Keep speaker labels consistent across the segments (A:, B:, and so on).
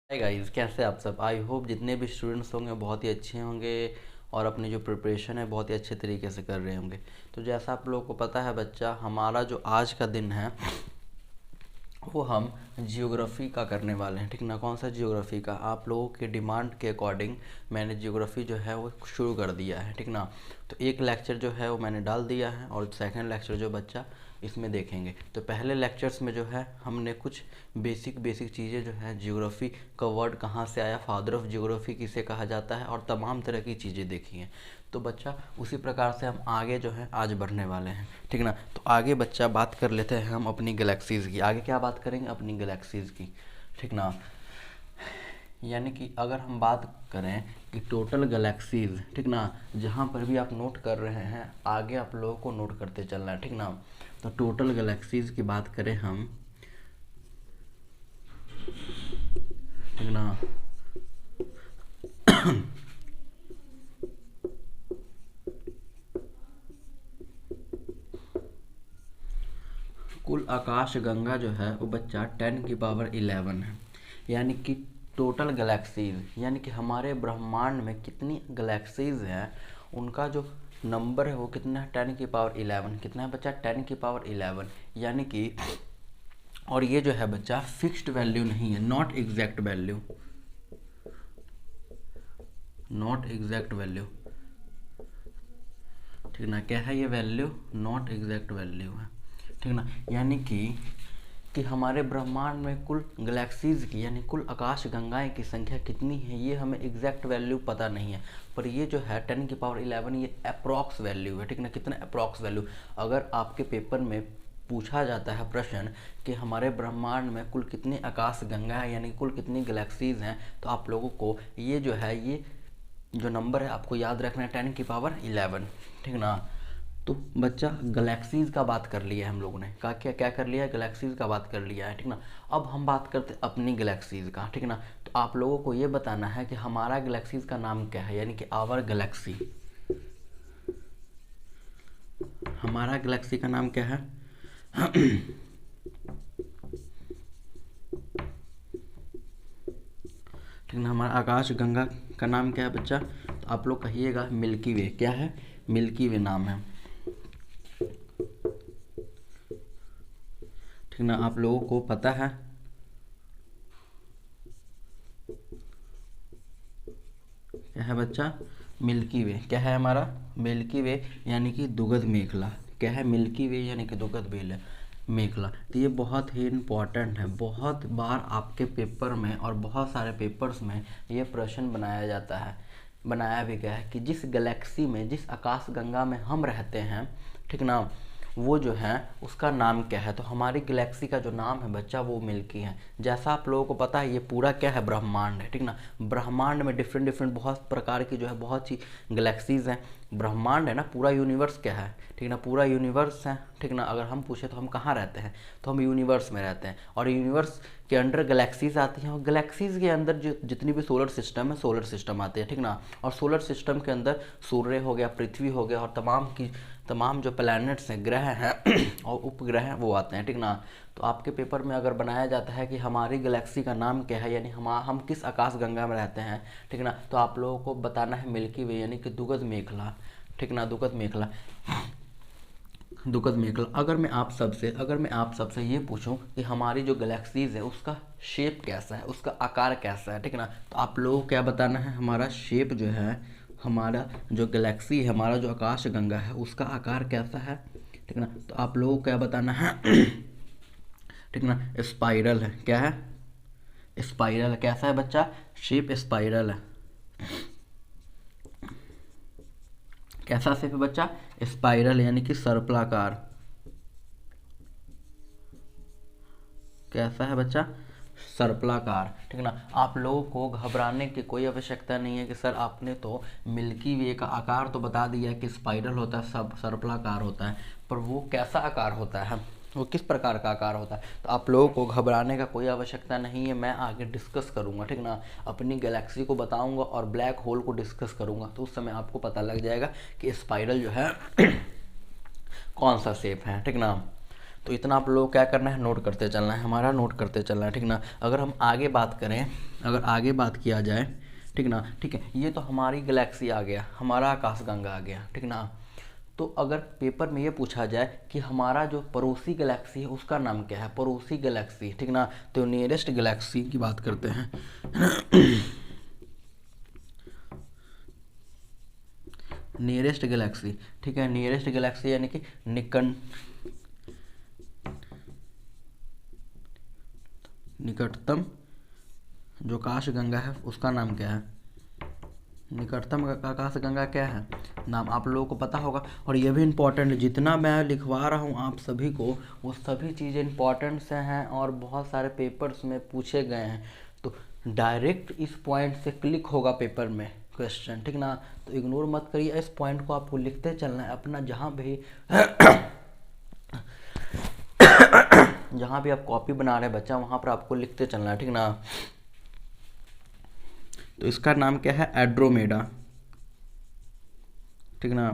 A: Hi guys, कैसे आप सब। आई होप जितने भी स्टूडेंट्स होंगे बहुत ही अच्छे होंगे और अपनी जो प्रिपरेशन है बहुत ही अच्छे तरीके से कर रहे होंगे। तो जैसा आप लोगों को पता है बच्चा, हमारा जो आज का दिन है वो हम जियोग्राफी का करने वाले हैं। ठीक ना, कौन सा जियोग्राफी का, आप लोगों के डिमांड के अकॉर्डिंग मैंने जियोग्राफी जो है वो शुरू कर दिया है। ठीक ना, तो एक लेक्चर जो है वो मैंने डाल दिया है और सेकंड लेक्चर जो बच्चा इसमें देखेंगे। तो पहले लेक्चर्स में जो है हमने कुछ बेसिक बेसिक चीज़ें जो है, जियोग्राफी का वर्ड कहाँ से आया, फादर ऑफ जियोग्राफी किसे कहा जाता है और तमाम तरह की चीज़ें देखी हैं। तो बच्चा उसी प्रकार से हम आगे जो है आज बढ़ने वाले हैं। ठीक ना, तो आगे बच्चा बात कर लेते हैं हम अपनी गैलेक्सीज़ की। आगे क्या बात करेंगे, अपनी गैलेक्सीज़ की। ठीक ना, यानी कि अगर हम बात करें कि टोटल गैलेक्सीज़, ठीक ना, जहाँ पर भी आप नोट कर रहे हैं आगे आप लोगों को नोट करते चलना है। ठीक ना, तो टोटल गैलेक्सीज़ की बात करें हम, ठीक ना, कुल आकाश गंगा जो है वो बच्चा 10⁻11 है। यानी कि टोटल गैलेक्सीज, यानी कि हमारे ब्रह्मांड में कितनी गैलेक्सीज हैं उनका जो नंबर है वो कितना है, 10⁻11। कितना है बच्चा, 10⁻11। यानी कि, और ये जो है बच्चा फिक्स्ड वैल्यू नहीं है, not exact value, not exact value. ठीक ना, क्या है ये वैल्यू, नॉट एग्जैक्ट वैल्यू है। ठीक ना, यानी कि हमारे ब्रह्मांड में कुल गैलेक्सीज की यानी कुल आकाश गंगाएं की संख्या कितनी है ये हमें एग्जैक्ट वैल्यू पता नहीं है। पर ये जो है 10⁻11 ये अप्रॉक्स वैल्यू है। ठीक ना, कितना अप्रॉक्स वैल्यू। अगर आपके पेपर में पूछा जाता है प्रश्न कि हमारे ब्रह्मांड में कुल कितनी आकाश गंगा है यानी कुल कितनी गैलेक्सीज हैं, तो आप लोगों को ये जो है, ये जो नंबर है आपको याद रखना है 10⁻11। ठीक ना, तो बच्चा गैलेक्सीज का बात कर लिया है हम लोगों ने, क्या क्या क्या कर लिया है, गैलेक्सीज का बात कर लिया है। ठीक ना, अब हम बात करते हैं अपनी गैलेक्सीज का। ठीक ना, तो आप लोगों को ये बताना है कि हमारा गैलेक्सीज का नाम क्या है, यानी कि आवर गैलेक्सी, हमारा गैलेक्सी का नाम क्या है। ठीक ना, हमारा आकाश गंगा का नाम क्या है बच्चा, तो आप लोग कहिएगा मिल्की वे। क्या है, मिल्की वे नाम है। ठीक ना, आप लोगों को पता है, क्या है बच्चा, मिल्की वे। क्या है हमारा, मिल्की वे, यानी कि दुगध मेखला। क्या है, मिल्की वे यानी कि दुगध मेखला। तो ये बहुत ही इम्पॉर्टेंट है, बहुत बार आपके पेपर में और बहुत सारे पेपर्स में ये प्रश्न बनाया जाता है, बनाया भी गया है कि जिस गैलेक्सी में, जिस आकाश गंगा में हम रहते हैं, ठीक ना, वो जो है उसका नाम क्या है। तो हमारी गैलेक्सी का जो नाम है बच्चा वो मिल्की है। जैसा आप लोगों को पता है ये पूरा क्या है, ब्रह्मांड है। ठीक ना, ब्रह्मांड में डिफरेंट डिफरेंट बहुत प्रकार की जो है बहुत सी गैलेक्सीज हैं। ब्रह्मांड है ना, पूरा यूनिवर्स क्या है, ठीक ना, पूरा यूनिवर्स है। ठीक ना, अगर हम पूछे तो हम कहाँ रहते हैं, तो हम यूनिवर्स में रहते हैं और यूनिवर्स के अंडर गैलेक्सीज आती हैं और गैलेक्सीज के अंदर जो जितनी भी सोलर सिस्टम है, सोलर सिस्टम आते हैं। ठीक ना, और सोलर सिस्टम के अंदर सूर्य हो गया, पृथ्वी हो गया और तमाम जो प्लैनेट्स हैं, ग्रह हैं और उपग्रह हैं वो आते हैं। ठीक ना, तो आपके पेपर में अगर बनाया जाता है कि हमारी गैलेक्सी का नाम क्या है, यानी हम किस आकाश गंगा में रहते हैं, ठीक ना, तो आप लोगों को बताना है मिल्की वे यानी कि दुगध मेखला। ठीक ना, दुगध मेखला, दुगध मेखला। अगर मैं आप सबसे ये पूछूं कि हमारी जो गैलेक्सीज है उसका शेप कैसा है, उसका आकार कैसा है, ठीक ना, तो आप लोगों को क्या बताना है, हमारा शेप जो है, हमारा जो गैलेक्सी है, हमारा जो आकाश गंगा है उसका आकार कैसा है। ठीक ना, तो आप लोगों को क्या बताना है, ठीक ना, स्पाइरल है। क्या है, स्पाइरल है। कैसा है बच्चा, शेप स्पाइरल है। कैसा शेप है बच्चा, स्पाइरल यानी कि सर्पलाकार। कैसा है बच्चा, सर्पलाकार। ठीक ना, आप लोगों को घबराने की कोई आवश्यकता नहीं है कि सर आपने तो मिल्की वे का आकार तो बता दिया कि स्पाइरल होता है, सब सर्पलाकार होता है, पर वो कैसा आकार होता है, वो किस प्रकार का आकार होता है। तो आप लोगों को घबराने का कोई आवश्यकता नहीं है, मैं आगे डिस्कस करूंगा। ठीक ना, अपनी गैलेक्सी को बताऊंगा और ब्लैक होल को डिस्कस करूंगा, तो उस समय आपको पता लग जाएगा कि स्पाइरल जो है कौन सा शेप है। ठीक ना, तो इतना आप लोग क्या करना है, नोट करते चलना है, हमारा नोट करते चलना है, ठीक ना। अगर हम आगे बात करें, अगर आगे बात किया जाए, ठीक ना, ठीक है, ये तो हमारी गैलेक्सी आ गया, हमारा आकाशगंगा आ गया, ठीक ना। तो अगर पेपर में ये पूछा जाए कि हमारा जो पड़ोसी गैलेक्सी है उसका नाम क्या है, पड़ोसी गैलेक्सी, ठीक ना, तो नियरेस्ट गैलेक्सी की बात करते हैं। नियरेस्ट गैलेक्सी, ठीक है, नियरेस्ट गैलेक्सी यानी कि निकटतम जो आकाशगंगा है उसका नाम क्या है, निकटतम आकाशगंगा क्या है, नाम आप लोगों को पता होगा। और ये भी इम्पोर्टेंट है, जितना मैं लिखवा रहा हूँ आप सभी को, वो सभी चीज़ें इम्पोर्टेंट से हैं और बहुत सारे पेपर्स में पूछे गए हैं। तो डायरेक्ट इस पॉइंट से क्लिक होगा पेपर में क्वेश्चन, ठीक ना। तो इग्नोर मत करिए, इस पॉइंट को आपको लिखते चलना है अपना, जहाँ भी आप कॉपी बना रहे हैं बच्चा, वहाँ पर आपको लिखते चलना है, ठीक ना। तो इसका नाम क्या है, एड्रोमेडा, ठीक ना,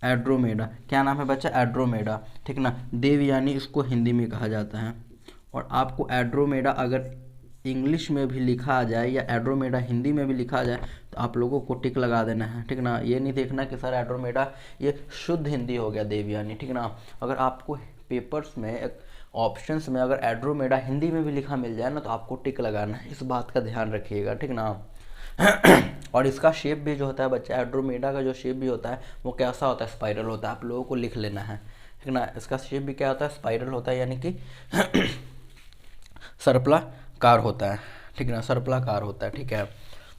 A: एड्रोमेडा। क्या नाम है बच्चा, एड्रोमेडा, ठीक ना। देवयानी इसको हिंदी में कहा जाता है। और आपको एड्रोमेडा अगर इंग्लिश में भी लिखा आ जाए या एड्रोमेडा हिंदी में भी लिखा आ जाए तो आप लोगों को टिक लगा देना है, ठीक ना। ये नहीं देखना कि सर एड्रोमेडा ये शुद्ध हिंदी हो गया देवयानी, ठीक ना। अगर आपको पेपर्स में ऑप्शंस में अगर एड्रोमेडा हिंदी में भी लिखा मिल जाए ना तो आपको टिक लगाना है, इस बात का ध्यान रखिएगा, ठीक ना। और इसका शेप भी जो होता है बच्चा, एड्रोमेडा का जो शेप भी होता है वो कैसा होता है, स्पाइरल होता है, आप लोगों को लिख लेना है, ठीक ना। इसका शेप भी क्या होता है, स्पाइरल होता है, यानी कि सर्पलाकार होता है, ठीक ना, सर्पलाकार होता है, ठीक है।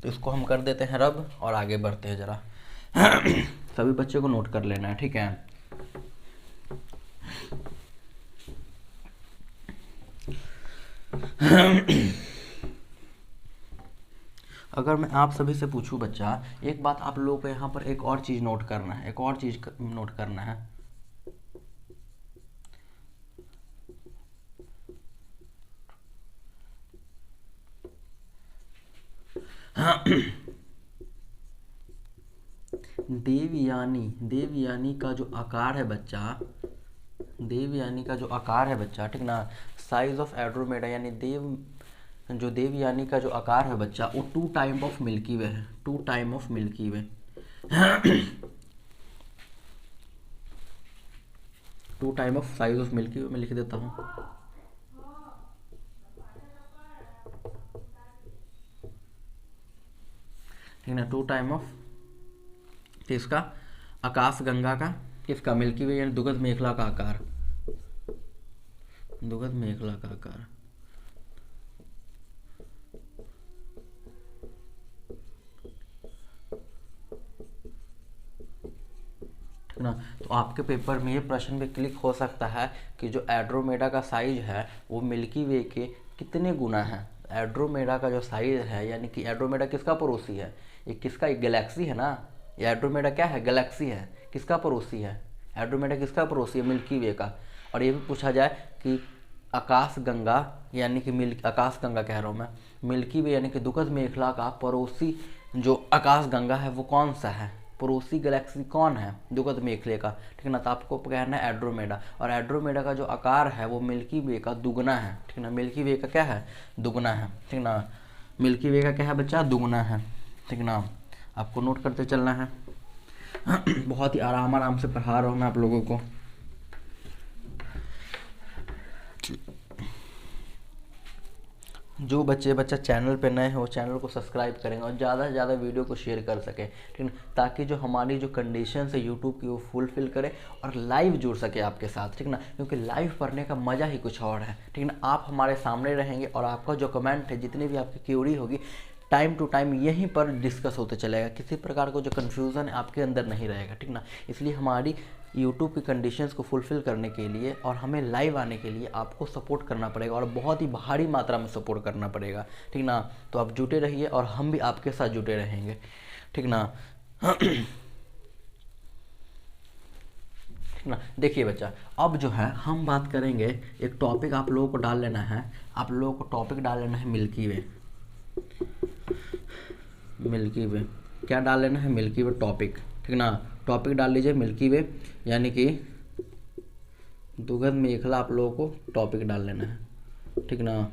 A: तो इसको हम कर देते हैं रब और आगे बढ़ते हैं जरा। सभी बच्चों को नोट कर लेना है, ठीक है। अगर मैं आप सभी से पूछूं बच्चा, एक बात आप लोगों को यहाँ पर एक और चीज़ नोट करना है, एक और चीज़ नोट करना है। देवयानी का जो आकार है बच्चा, देवयानी का जो आकार है बच्चा, ठीक ना, साइज ऑफ एड्रोमेडा यानी जो देवयानी का जो आकार है बच्चा वो 2 टाइम ऑफ मिल्की वे है, 2 time of Milky Way. 2 time of size of Milky Way मैं लिख देता हूँ, ठीक ना। 2 टाइम ऑफ किसका, आकाशगंगा का, किसका, मिल्की वे यानी दुगध मेखला का आकार, दुगध मेखला का आकार, ना। तो आपके पेपर में ये प्रश्न भी क्लिक हो सकता है कि जो एड्रोमेडा का साइज है वो मिल्की वे के कितने गुना है। एड्रोमेडा का जो साइज है, यानी कि एड्रोमेडा किसका पड़ोसी है, ये किसका, एक गैलेक्सी है ना, ये एड्रोमेडा क्या है, गैलेक्सी है, किसका पड़ोसी है, एड्रोमेडा किसका पड़ोसी है, मिल्की वे का। और ये भी पूछा जाए कि आकाशगंगा यानी कि आकाशगंगा कह रहा हूँ मैं, मिल्की वे यानी कि दुगध मेखला का पड़ोसी जो आकाशगंगा है वो कौन सा है, पड़ोसी गैलेक्सी कौन है दुगध मेखले का, ठीक ना। तो आपको कहना है एड्रोमेडा, और एड्रोमेडा का जो आकार है वो मिल्की वे का दुगना है, ठीक ना, मिल्की वे का क्या है, दुगना है, ठीक ना, मिल्की वे का क्या है बच्चा, दुगना है, ठीक ना। आपको नोट करते चलना है। बहुत ही आराम आराम से पढ़ा रहा हूँ मैं आप लोगों को। जो बच्चा चैनल पे नए हैं वो चैनल को सब्सक्राइब करेंगे और ज़्यादा से ज़्यादा वीडियो को शेयर कर सकें, ठीक है, ताकि जो हमारी जो कंडीशन है यूट्यूब की वो फुलफिल करे और लाइव जुड़ सके आपके साथ, ठीक ना। क्योंकि लाइव पढ़ने का मज़ा ही कुछ और है, ठीक ना। आप हमारे सामने रहेंगे और आपका जो कमेंट है, जितनी भी आपकी क्यूरी होगी, टाइम टू टाइम यहीं पर डिस्कस होते चलेगा, किसी प्रकार को जो कन्फ्यूज़न है आपके अंदर नहीं रहेगा, ठीक ना। इसलिए हमारी यूट्यूब की कंडीशंस को फुलफ़िल करने के लिए और हमें लाइव आने के लिए आपको सपोर्ट करना पड़ेगा और बहुत ही भारी मात्रा में सपोर्ट करना पड़ेगा, ठीक ना। तो आप जुटे रहिए और हम भी आपके साथ जुटे रहेंगे, ठीक ना। ठीक ना। देखिए बच्चा, अब जो है हम बात करेंगे, एक टॉपिक आप लोगों को डाल लेना है, आप लोगों को टॉपिक डाल लेना है मिल्की वे। मिल्की वे क्या डाल लेना है, मिल्की वे टॉपिक, ठीक ना। टॉपिक डाल लीजिए मिल्की वे, यानी कि दुगध मेखला आप लोगों को टॉपिक डाल लेना है, ठीक ना।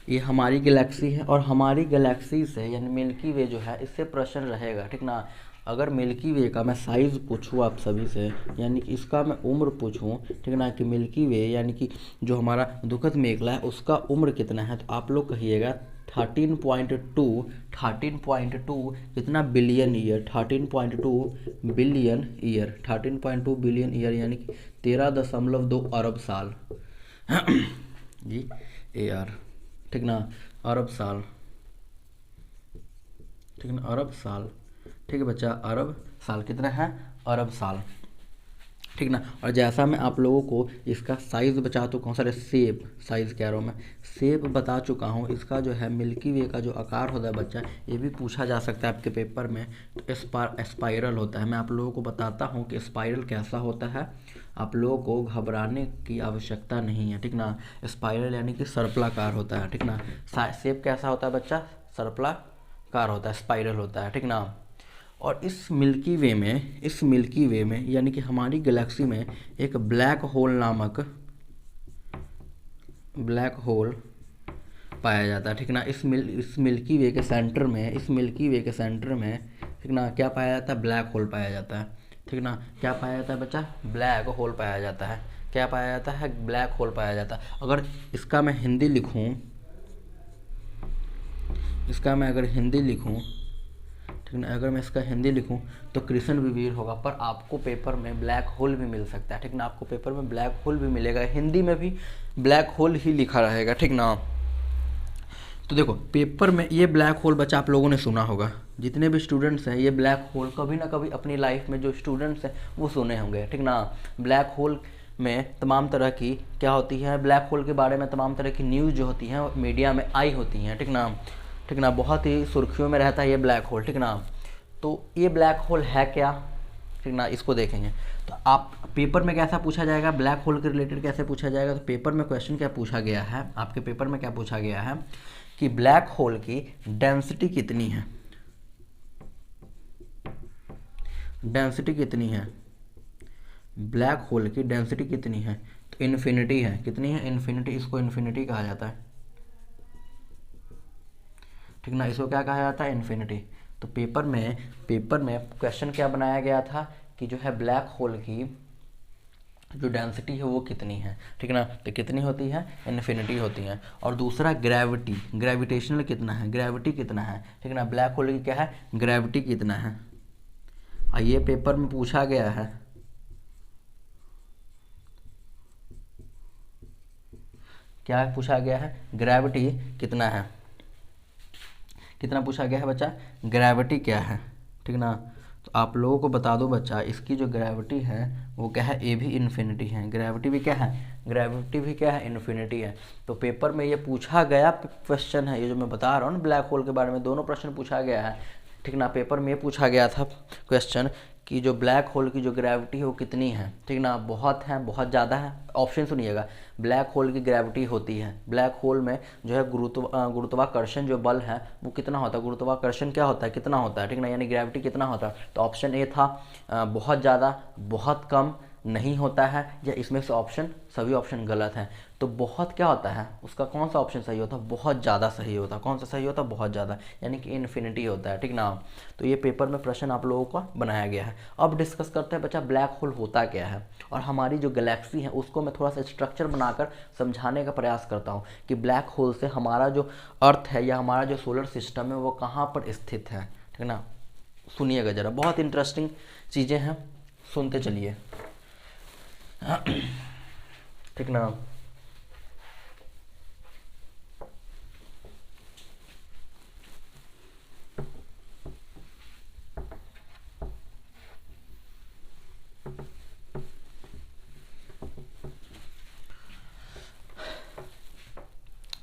A: ये हमारी गैलेक्सी है और हमारी गैलेक्सी से यानी मिल्की वे जो है इससे प्रश्न रहेगा, ठीक ना। अगर मिल्की वे का मैं साइज़ पूछूँ आप सभी से, यानी कि इसका मैं उम्र पूछूँ, ठीक ना, कि मिल्की वे यानी कि जो हमारा दुखद मेखला है उसका उम्र कितना है, तो आप लोग कहिएगा 13.2 कितना billion year, 13.2 billion year, 13.2 billion year यानी कि 13.2 अरब साल जी AR, ठीक ना, अरब साल, ठीक ना, अरब साल, ठीक है बच्चा, अरब साल कितना है, अरब साल, ठीक ना। और जैसा मैं आप लोगों को इसका साइज़ बता चुका हूँ, सारे शेप, साइज़ कह रहा हूँ मैं, शेप बता चुका हूँ। इसका जो है मिल्की वे का जो आकार होता है बच्चा, ये भी पूछा जा सकता है आपके पेपर में। तो स्पाइरल होता है। मैं आप लोगों को बताता हूँ कि स्पाइरल कैसा होता है, आप लोगों को घबराने की आवश्यकता नहीं है, ठीक ना। स्पाइरल यानी कि सर्पलाकार होता है, ठीक ना। शेप कैसा होता है बच्चा, सर्पलाकार होता है, स्पाइरल होता है, ठीक ना। और इस मिल्की वे में यानी कि हमारी गैलेक्सी में एक ब्लैक होल पाया जाता है, ठीक ना। इस मिल्की वे के सेंटर में, ठीक ना, क्या पाया जाता है, ब्लैक होल पाया जाता है, ठीक ना। क्या पाया जाता है बच्चा, ब्लैक होल पाया जाता है। क्या पाया जाता है, ब्लैक होल पाया जाता है। अगर इसका मैं हिंदी लिखूं, ठीक ना, अगर मैं इसका हिंदी लिखूं तो कृष्ण विवीर होगा, पर आपको पेपर में ब्लैक होल भी मिल सकता है, ठीक ना। आपको पेपर में ब्लैक होल भी मिलेगा, हिंदी में भी ब्लैक होल ही लिखा रहेगा, ठीक ना। तो देखो पेपर में ये ब्लैक होल बच्चा आप लोगों ने सुना होगा, जितने भी स्टूडेंट्स हैं ये ब्लैक होल कभी ना कभी अपनी लाइफ में जो स्टूडेंट्स हैं वो सुने होंगे, ठीक ना। ब्लैक होल में तमाम तरह की क्या होती है, ब्लैक होल के बारे में तमाम तरह की न्यूज़ जो होती हैं मीडिया में आई होती हैं, ठीक ना, ठीक ना। बहुत ही सुर्खियों में रहता है ये ब्लैक होल, ठीक ना। तो ये ब्लैक होल है क्या, ठीक ना, इसको देखेंगे। तो आप पेपर में कैसा पूछा जाएगा, ब्लैक होल के रिलेटेड कैसे पूछा जाएगा, तो पेपर में क्वेश्चन क्या पूछा गया है, आपके पेपर में क्या पूछा गया है कि ब्लैक होल की डेंसिटी कितनी है, ब्लैक होल की डेंसिटी कितनी है, तो इन्फिनिटी है, कितनी है, इन्फिनिटी, इसको इन्फिनिटी कहा जाता है, ठीक ना, इसको क्या कहा जाता है, इन्फिनिटी। तो पेपर में क्वेश्चन क्या बनाया गया था कि जो है ब्लैक होल की जो डेंसिटी है वो कितनी है, ठीक ना, तो कितनी होती है, इन्फिनिटी होती है। और दूसरा ग्रेविटेशनल कितना है, ग्रेविटी कितना है, ठीक ना, ब्लैक होल की क्या है, ग्रेविटी कितना है। ये पेपर में पूछा गया है, क्या पूछा गया है, ग्रेविटी कितना है, कितना पूछा गया है बच्चा, ग्रेविटी क्या है, ठीक ना। तो आप लोगों को बता दो बच्चा, इसकी जो ग्रेविटी है वो क्या है, ए भी इन्फिनिटी है, ग्रेविटी भी क्या है, इन्फिनिटी है। तो पेपर में ये पूछा गया क्वेश्चन है, ये जो मैं बता रहा हूँ ना ब्लैक होल के बारे में, दोनों प्रश्न पूछा गया है, ठीक ना। पेपर में ये पूछा गया था क्वेश्चन कि जो ब्लैक होल की जो ग्रेविटी है वो कितनी है, ठीक ना, बहुत है, बहुत ज़्यादा है। ऑप्शन सुनिएगा, ब्लैक होल की ग्रेविटी होती है, ब्लैक होल में जो है गुरुत्वाकर्षण जो बल है वो कितना होता है, गुरुत्वाकर्षण क्या होता है, कितना होता है, ठीक ना, यानी ग्रेविटी कितना होता है। तो ऑप्शन ए था बहुत ज़्यादा, बहुत कम, नहीं होता है, या इसमें से सभी ऑप्शन गलत हैं। तो बहुत क्या होता है, उसका कौन सा ऑप्शन सही होता है, बहुत ज़्यादा सही होता है। कौन सा सही होता है, बहुत ज़्यादा, यानी कि इन्फिनिटी होता है, ठीक ना। तो ये पेपर में प्रश्न आप लोगों का बनाया गया है। अब डिस्कस करते हैं बच्चा ब्लैक होल होता क्या है, और हमारी जो गैलेक्सी है उसको मैं थोड़ा सा स्ट्रक्चर बनाकर समझाने का प्रयास करता हूँ कि ब्लैक होल से हमारा जो अर्थ है या हमारा जो सोलर सिस्टम है वो कहाँ पर स्थित है, ठीक ना। सुनिएगा ज़रा, बहुत इंटरेस्टिंग चीज़ें हैं, सुनते चलिए, ठीक ना।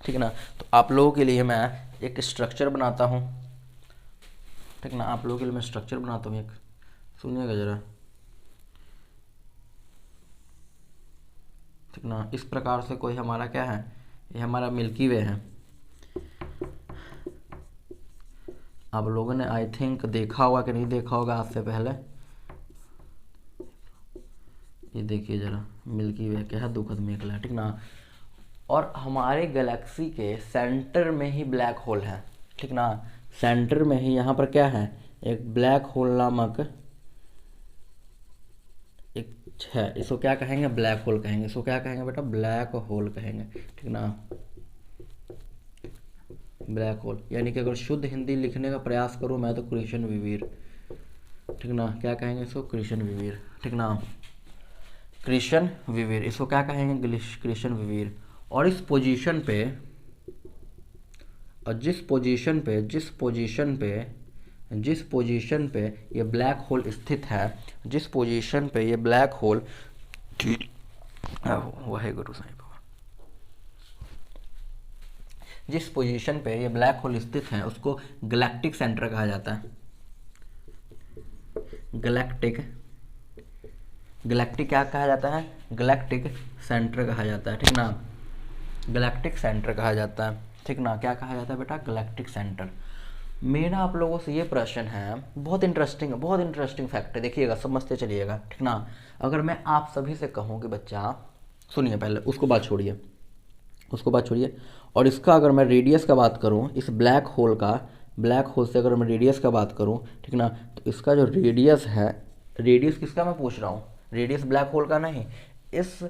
A: ठीक है ना। तो आप लोगों के लिए मैं एक स्ट्रक्चर बनाता हूँ, ठीक ना, आप लोगों के लिए मैं स्ट्रक्चर बनाता हूँ एक, सुनिएगा ज़रा, ठीक ना। इस प्रकार से कोई हमारा क्या है, ये हमारा मिल्की वे है। आप लोगों ने आई थिंक देखा होगा कि नहीं देखा होगा आज से पहले, ये देखिए ज़रा, मिल्की वे क्या है, दुखद मेखला है, ठीक ना। और हमारे गैलेक्सी के सेंटर में ही ब्लैक होल है, ठीक ना। सेंटर में ही यहाँ पर क्या है, एक ब्लैक होल नामक एक है, इसको क्या कहेंगे, ब्लैक होल कहेंगे। इसको क्या कहेंगे बेटा, ब्लैक होल कहेंगे, ठीक ना। ब्लैक होल यानी कि अगर शुद्ध हिंदी लिखने का प्रयास करूँ मैं तो कृष्ण विवीर, ठीक ना। क्या कहेंगे इसको, कृष्ण विवीर, ठीक ना। कृष्ण विवीर, इसको क्या कहेंगे, कृष्ण विवीर। और इस पोजीशन पे, और जिस पोजीशन पे ये ब्लैक होल स्थित है, जिस पोजीशन पे ये ब्लैक होल, वाहे गुरु साईं बाबा, जिस पोजीशन पे ये ब्लैक होल स्थित है उसको गैलेक्टिक सेंटर कहा जाता है। गैलेक्टिक क्या कहा जाता है, गैलेक्टिक सेंटर कहा जाता है, ठीक ना। गैलेक्टिक सेंटर कहा जाता है, ठीक ना। क्या कहा जाता है बेटा, गैलेक्टिक सेंटर। मेरा आप लोगों से ये प्रश्न है, बहुत इंटरेस्टिंग फैक्ट है, देखिएगा, समझते चलिएगा, ठीक ना। अगर मैं आप सभी से कहूँ कि बच्चा सुनिए, पहले उसको बात छोड़िए, और इसका अगर मैं रेडियस का बात करूँ, इस ब्लैक होल से अगर मैं रेडियस का बात करूँ, ठीक ना, तो इसका जो रेडियस है, रेडियस किसका मैं पूछ रहा हूँ, रेडियस ब्लैक होल का नहीं, इस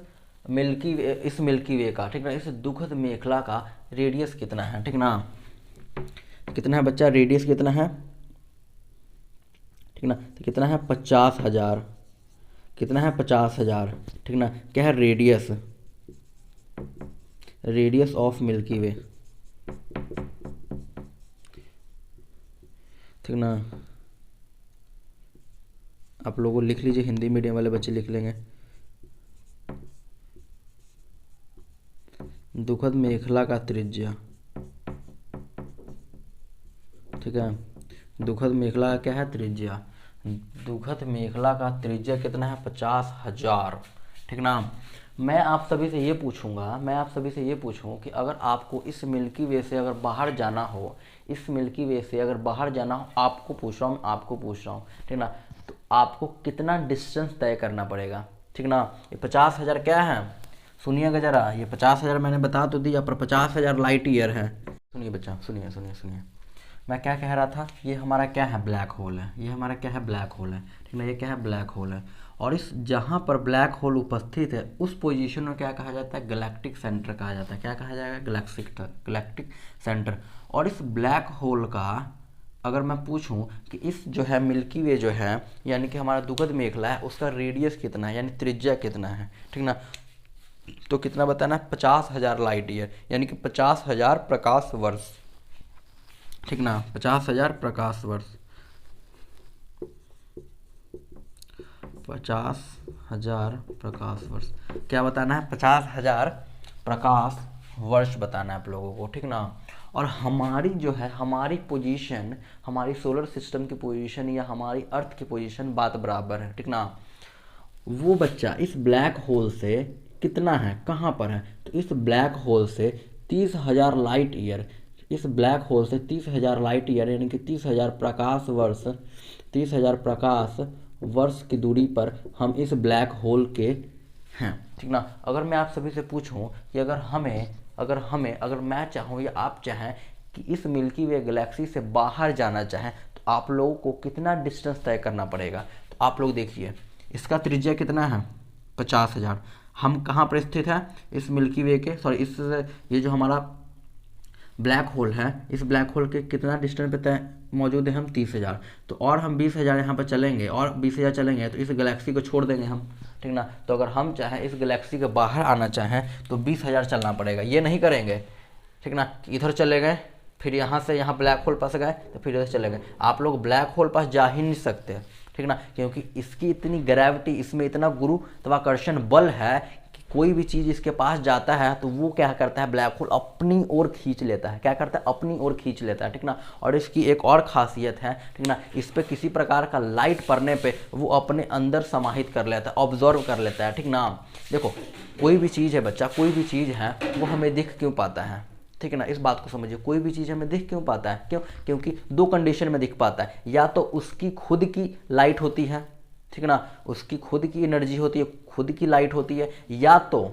A: मिल्की वे का, ठीक ना, इस दुखद मेखला का रेडियस कितना है, ठीक ना। कितना है बच्चा, रेडियस कितना है, ठीक ना। तो कितना है, 50,000, कितना है, 50,000, ठीक ना। क्या है, रेडियस ऑफ मिल्की वे, ठीक ना। आप लोगों लिख लीजिए, हिंदी मीडियम वाले बच्चे लिख लेंगे। दुखद मेखला का त्रिज्या, ठीक है, दुखद मेखला का क्या है, त्रिज्या। दुखद मेखला का त्रिज्या कितना है, 50,000, ठीक ना। मैं आप सभी से ये पूछूं कि अगर आपको इस मिल्की वे से अगर बाहर जाना हो, आपको पूछ रहा हूँ, ठीक ना, तो आपको कितना डिस्टेंस तय करना पड़ेगा, ठीक ना। ये 50,000 क्या है, सुनिएगा जरा, ये 50,000 मैंने बता तो दिया, पर 50,000 लाइट ईयर है। सुनिए बच्चा, सुनिए, मैं क्या कह रहा था, ये हमारा क्या है, ब्लैक होल है, ठीक ना। ये क्या है, ब्लैक होल है। और इस जहाँ पर ब्लैक होल उपस्थित है उस पोजीशन में क्या कहा जाता है, गैलेक्टिक सेंटर कहा जाता है। क्या कहा जाएगा, गैलेक्टिक सेंटर। और इस ब्लैक होल का अगर मैं पूछूं कि इस जो है मिल्की वे जो है, यानी कि हमारा दुखद मेखला है, उसका रेडियस कितना है, यानी त्रिज्या कितना है, ठीक ना, तो कितना बताना है, 50,000 लाइट ईयर, यानी कि 50,000 प्रकाश वर्ष, ठीक ना, 50,000 प्रकाश वर्ष, 50,000 प्रकाश वर्ष। क्या बताना है, 50,000 प्रकाश वर्ष बताना है आप लोगों को, ठीक ना। और हमारी जो है, हमारी पोजीशन, हमारी सोलर सिस्टम की पोजीशन या हमारी अर्थ की पोजीशन बात बराबर है, ठीक ना। वो बच्चा इस ब्लैक होल से कितना है, कहाँ पर है, तो इस ब्लैक होल से 30,000 लाइट ईयर, इस ब्लैक होल से 30,000 लाइट ईयर यानी कि 30,000 प्रकाश वर्ष, 30,000 प्रकाश वर्ष की दूरी पर हम इस ब्लैक होल के हैं, ठीक ना। अगर मैं आप सभी से पूछूं कि अगर मैं चाहूँ या आप चाहें कि इस मिल्की वे गैलेक्सी से बाहर जाना चाहें, तो आप लोगों को कितना डिस्टेंस तय करना पड़ेगा। तो आप लोग देखिए, इसका त्रिज्या कितना है, 50,000। हम कहाँ पर स्थित है, इस मिल्की वे के, ये जो हमारा ब्लैक होल है, इस ब्लैक होल के कितना डिस्टेंस पे तय मौजूद है, हम 30,000। तो और हम 20,000 यहाँ पर चलेंगे, और 20,000 चलेंगे तो इस गैलेक्सी को छोड़ देंगे हम, ठीक ना। तो अगर हम चाहें इस गैलेक्सी के बाहर आना चाहें तो 20,000 चलना पड़ेगा। ये नहीं करेंगे, ठीक ना, इधर चले गए, फिर यहाँ से यहाँ ब्लैक होल पास गए, तो फिर इधर चले गए। आप लोग ब्लैक होल पास जा ही नहीं सकते, ठीक ना, क्योंकि इसकी इतनी ग्रेविटी, इसमें इतना गुरुत्वाकर्षण बल है, कोई भी चीज़ इसके पास जाता है तो वो क्या करता है, ब्लैक होल अपनी ओर खींच लेता है। क्या करता है, अपनी ओर खींच लेता है, ठीक ना। और इसकी एक और खासियत है, ठीक ना, इस पर किसी प्रकार का लाइट पड़ने पे वो अपने अंदर समाहित कर लेता है, ऑब्जर्व कर लेता है, ठीक ना। देखो, कोई भी चीज़ है बच्चा, कोई भी चीज़ है वो हमें दिख क्यों पाता है, ठीक है ना, इस बात को समझिए। कोई भी चीज़ हमें दिख क्यों पाता है, क्योंकि दो कंडीशन में दिख पाता है, या तो उसकी खुद की लाइट होती है, ठीक ना, उसकी खुद की एनर्जी होती है, खुद की लाइट होती है, या तो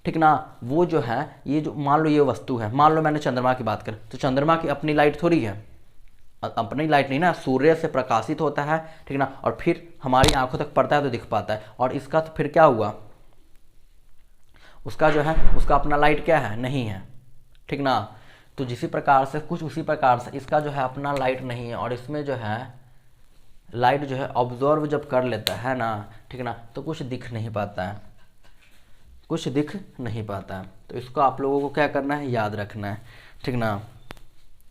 A: ठीक ना वो जो है, ये जो मान लो ये वस्तु है, मान लो मैंने चंद्रमा की बात करें तो चंद्रमा की अपनी लाइट थोड़ी है, अपनी लाइट नहीं ना, सूर्य से प्रकाशित होता है, ठीक ना, और फिर हमारी आंखों तक पड़ता है तो दिख पाता है। और इसका तो फिर क्या हुआ, उसका जो है उसका अपना लाइट क्या है, नहीं है, ठीक ना। तो जिसी प्रकार से कुछ उसी प्रकार से इसका जो है अपना लाइट नहीं है, और इसमें जो है लाइट जो है ऑब्जर्व जब कर लेता है ना, ठीक ना, तो कुछ दिख नहीं पाता है, कुछ दिख नहीं पाता है। तो इसको आप लोगों को क्या करना है, याद रखना है, ठीक ना,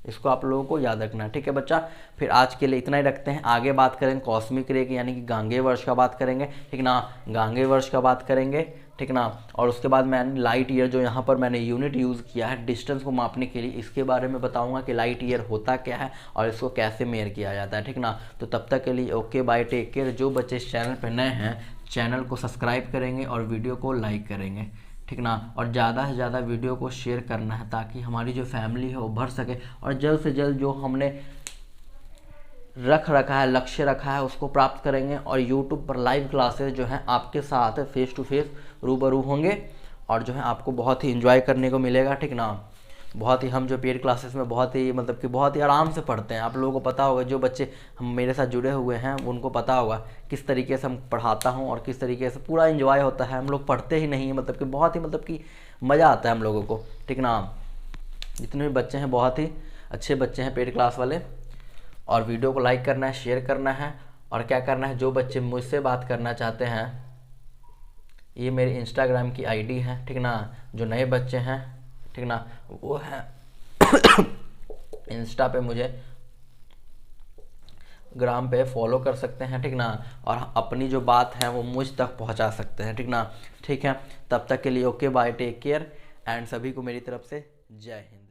A: इसको आप लोगों को याद रखना है, ठीक है बच्चा। फिर आज के लिए इतना ही रखते हैं, आगे बात करेंगे कॉस्मिक रे की, यानी कि गांगे वर्ष का बात करेंगे, ठीक ना, गांगे वर्ष का बात करेंगे, ठीक ना। और उसके बाद मैंने लाइट ईयर, जो यहाँ पर मैंने यूनिट यूज़ किया है डिस्टेंस को मापने के लिए, इसके बारे में बताऊंगा कि लाइट ईयर होता क्या है और इसको कैसे मेयर किया जाता है, ठीक ना। तो तब तक के लिए ओके बाय, टेक केयर। जो बच्चे इस चैनल पर नए हैं चैनल को सब्सक्राइब करेंगे और वीडियो को लाइक करेंगे, ठीक ना, और ज़्यादा से ज़्यादा वीडियो को शेयर करना है ताकि हमारी जो फैमिली है वो बढ़ सके, और जल्द से जल्द जो हमने रखा है, लक्ष्य रखा है, उसको प्राप्त करेंगे। और यूट्यूब पर लाइव क्लासेस जो हैं आपके साथ फेस टू फेस रूबरू होंगे, और जो है आपको बहुत ही एंजॉय करने को मिलेगा, ठीक ना। बहुत ही हम जो पेड क्लासेस में बहुत ही मतलब कि बहुत ही आराम से पढ़ते हैं, आप लोगों को पता होगा, जो बच्चे हम मेरे साथ जुड़े हुए हैं उनको पता होगा किस तरीके से हम पढ़ाता हूँ और किस तरीके से पूरा एंजॉय होता है। हम लोग पढ़ते ही नहीं है, मतलब कि बहुत ही मतलब कि मज़ा आता है हम लोगों को, ठीक ना। जितने भी बच्चे हैं बहुत ही अच्छे बच्चे हैं पेड क्लास वाले। और वीडियो को लाइक करना है, शेयर करना है, और क्या करना है, जो बच्चे मुझसे बात करना चाहते हैं, ये मेरी इंस्टाग्राम की आईडी है, ठीक ना। जो नए बच्चे हैं, ठीक ना, वो है इंस्टा पे मुझे ग्राम पे फॉलो कर सकते हैं, ठीक ना, और अपनी जो बात है वो मुझ तक पहुंचा सकते हैं, ठीक ना। ठीक है, तब तक के लिए okay bye, take care, and सभी को मेरी तरफ से जय हिंद।